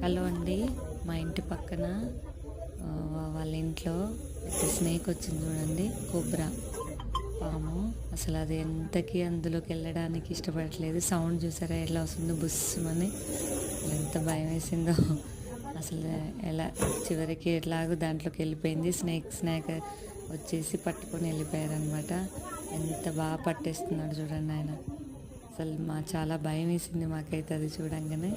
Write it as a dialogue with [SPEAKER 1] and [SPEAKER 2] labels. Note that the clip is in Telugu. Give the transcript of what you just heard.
[SPEAKER 1] హలో అండి. మా ఇంటి పక్కన వాళ్ళ ఇంట్లో పెద్ద స్నేక్ వచ్చింది చూడండి, కోబ్రా పాము. అసలు అది ఎంతకి అందులోకి వెళ్ళడానికి ఇష్టపడట్లేదు. సౌండ్ చూసారా ఎలా వస్తుందో, బుస్మని. ఎంత భయం వేసిందో అసలు. ఎలా చివరికి ఎట్లాగో దాంట్లోకి వెళ్ళిపోయింది. స్నేక్ వచ్చేసి పట్టుకొని వెళ్ళిపోయారనమాట. ఎంత బాగా పట్టేస్తున్నాడు చూడండి ఆయన. అసలు చాలా భయం వేసింది మాకైతే అది చూడంగానే.